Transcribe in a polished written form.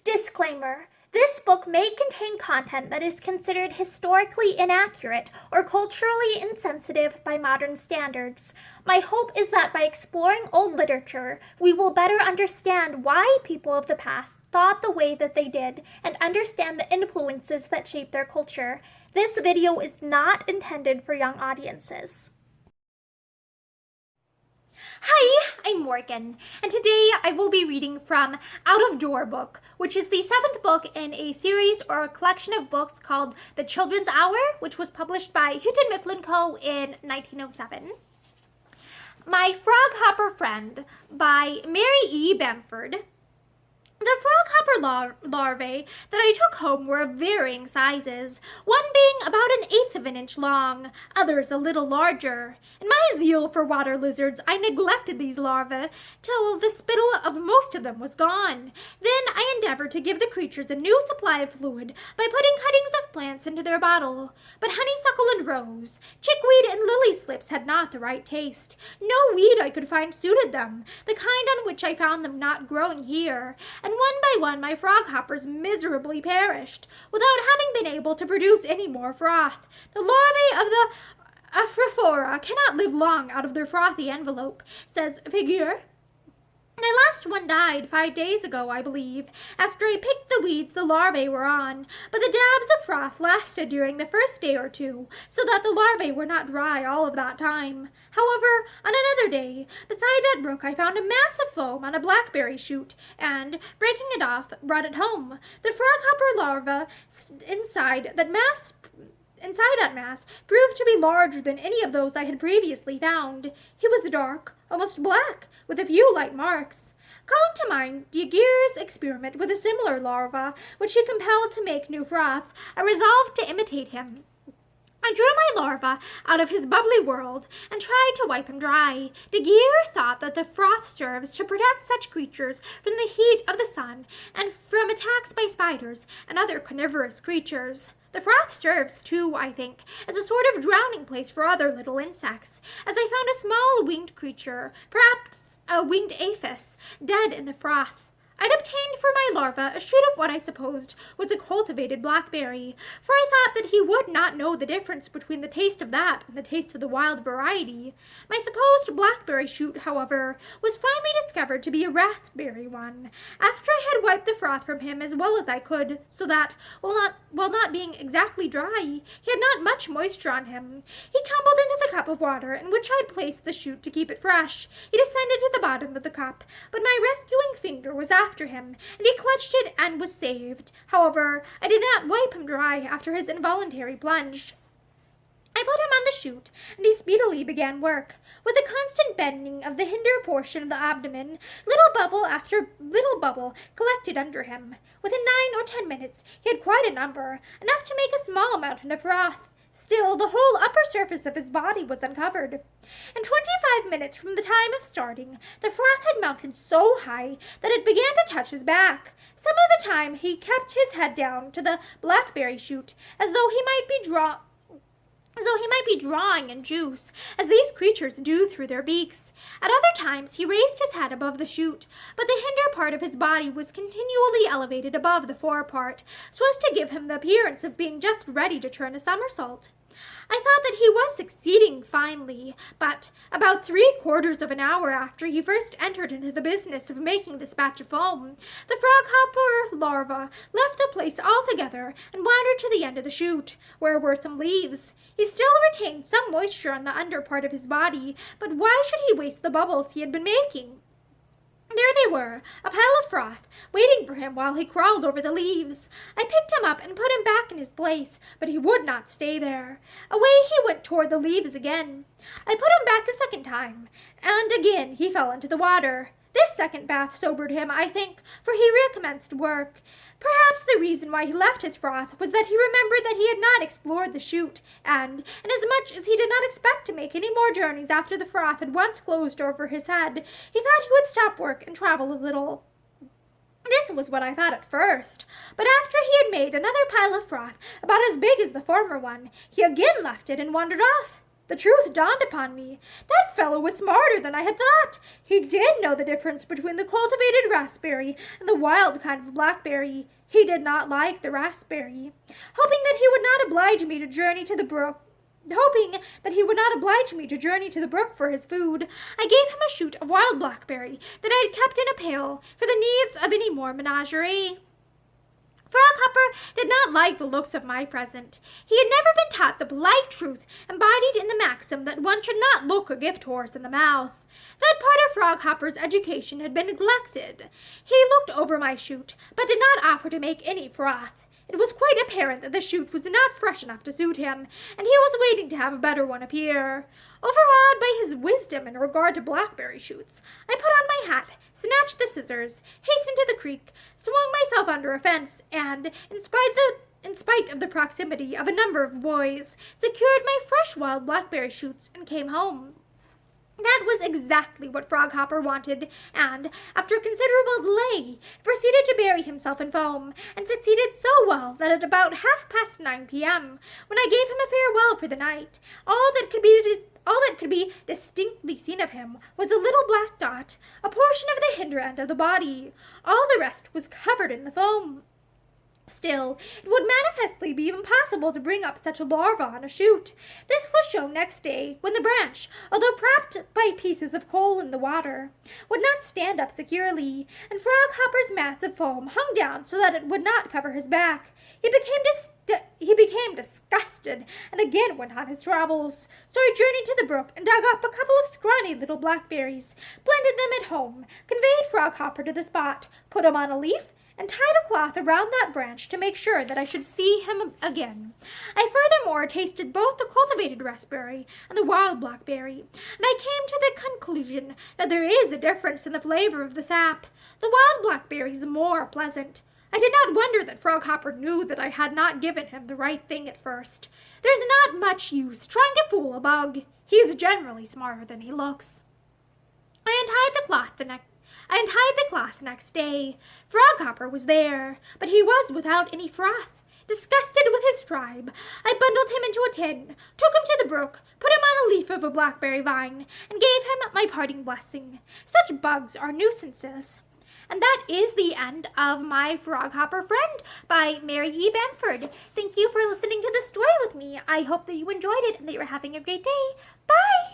Disclaimer. This book may contain content that is considered historically inaccurate or culturally insensitive by modern standards. My hope is that by exploring old literature, we will better understand why people of the past thought the way that they did and understand the influences that shape their culture. This video is not intended for young audiences. Hi, I'm Morgan, and today I will be reading from Out of Door Book, which is the 7th book in a series or a collection of books called The Children's Hour, which was published by Houghton Mifflin Co. in 1907. My Froghopper Friend by Mary E. Bamford. The froghopper larvae that I took home were of varying sizes, one being about 1/8 of an inch long, others a little larger. In my zeal for water lizards, I neglected these larvae till the spittle of most of them was gone. Then I endeavored to give the creatures a new supply of fluid by putting cuttings of plants into their bottle. But honeysuckle and rose, chickweed and lily slips had not the right taste. No weed I could find suited them, the kind on which I found them not growing here, and one by one my froghoppers miserably perished, without having been able to produce any more froth. The larvae of the Froghopper cannot live long out of their frothy envelope, says Figure. The last one died 5 days ago, I believe, after I picked the weeds the larvae were on, but the dabs of froth lasted during the first day or two, so that the larvae were not dry all of that time. However, on another day, beside that brook I found a mass of foam on a blackberry shoot, and, breaking it off, brought it home. The froghopper larva inside that mass proved to be larger than any of those I had previously found. He was dark, almost black, with a few light marks. Calling to mind Dieguer's experiment with a similar larva, which he compelled to make new froth, I resolved to imitate him. I drew my larva out of his bubbly world and tried to wipe him dry. Dieguer thought that the froth serves to protect such creatures from the heat of the sun and from attacks by spiders and other carnivorous creatures. The froth serves, too, I think, as a sort of drowning place for other little insects, as I found a small winged creature, perhaps a winged aphis, dead in the froth. I'd obtained for my larva a shoot of what I supposed was a cultivated blackberry, for I thought that he would not know the difference between the taste of that and the taste of the wild variety. My supposed blackberry shoot, however, was finally discovered to be a raspberry one, after I had wiped the froth from him as well as I could, so that, while not being exactly dry, he had not much moisture on him. He tumbled into the cup of water in which I had placed the shoot to keep it fresh. He descended to the bottom of the cup, but my rescuing finger was after him, and he clutched it and was saved. However, I did not wipe him dry after his involuntary plunge. I put him on the chute, and he speedily began work. With a constant bending of the hinder portion of the abdomen, little bubble after little bubble collected under him. Within 9 or 10 minutes he had quite a number, enough to make a small mountain of froth. Still, the whole upper surface of his body was uncovered. In 25 minutes from the time of starting, the froth had mounted so high that it began to touch his back. Some of the time he kept his head down to the blackberry shoot, as though he might be drawing in juice, as these creatures do through their beaks. At other times he raised his head above the shoot, but the hinder part of his body was continually elevated above the fore part, so as to give him the appearance of being just ready to turn a somersault. I thought that he was succeeding finely, but about 3/4 of an hour after he first entered into the business of making this batch of foam, the froghopper larva left the place altogether and wandered to the end of the shoot, where were some leaves. He still retained some moisture on the under part of his body, but why should he waste the bubbles he had been making? There they were, a pile of froth, waiting for him while he crawled over the leaves. I picked him up and put him back in his place, but he would not stay there. Away he went toward the leaves again. I put him back a second time, and again he fell into the water. This second bath sobered him, I think, for he recommenced work. Perhaps the reason why he left his froth was that he remembered that he had not explored the chute, and, inasmuch as he did not expect to make any more journeys after the froth had once closed over his head, he thought he would stop work and travel a little. This was what I thought at first, but after he had made another pile of froth about as big as the former one, he again left it and wandered off. The truth dawned upon me. That fellow was smarter than I had thought. He did know the difference between the cultivated raspberry and the wild kind of blackberry. He did not like the raspberry. Hoping that he would not oblige me to journey to the brook for his food, I gave him a shoot of wild blackberry that I had kept in a pail for the needs of any more menagerie. Froghopper did not like the looks of my present. He had never been taught the polite truth embodied in the maxim that one should not look a gift horse in the mouth. That part of Froghopper's education had been neglected. He looked over my shoot, but did not offer to make any froth. It was quite apparent that the shoot was not fresh enough to suit him, and he was waiting to have a better one appear. Overawed by his wisdom in regard to blackberry shoots, I put on my hat, snatched the scissors, hastened to the creek, swung myself under a fence, and, in spite of the proximity of a number of boys, secured my fresh wild blackberry shoots and came home. That was exactly what Froghopper wanted, and, after considerable delay, proceeded to bury himself in foam, and succeeded so well that at about 9:30 p.m., when I gave him a farewell for the night, all that could be distinctly seen of him was a little black dot, a portion of the hinder end of the body. All the rest was covered in the foam. Still, it would manifestly be impossible to bring up such a larva on a shoot. This was shown next day, when the branch, although propped by pieces of coal in the water, would not stand up securely, and Froghopper's mass of foam hung down so that it would not cover his back. He became disgusted, and again went on his travels. So he journeyed to the brook and dug up a couple of scrawny little blackberries, blended them at home, conveyed Froghopper to the spot, put him on a leaf, and tied a cloth around that branch to make sure that I should see him again. I furthermore tasted both the cultivated raspberry and the wild blackberry, and I came to the conclusion that there is a difference in the flavor of the sap. The wild blackberry is more pleasant. I did not wonder that Froghopper knew that I had not given him the right thing at first. There's not much use trying to fool a bug. He is generally smarter than he looks. I untied the cloth next day. Froghopper was there, but he was without any froth. Disgusted with his tribe, I bundled him into a tin, took him to the brook, put him on a leaf of a blackberry vine, and gave him my parting blessing. Such bugs are nuisances. And that is the end of my Froghopper Friend by Mary E. Bamford. Thank you for listening to this story with me. I hope that you enjoyed it and that you're having a great day. Bye!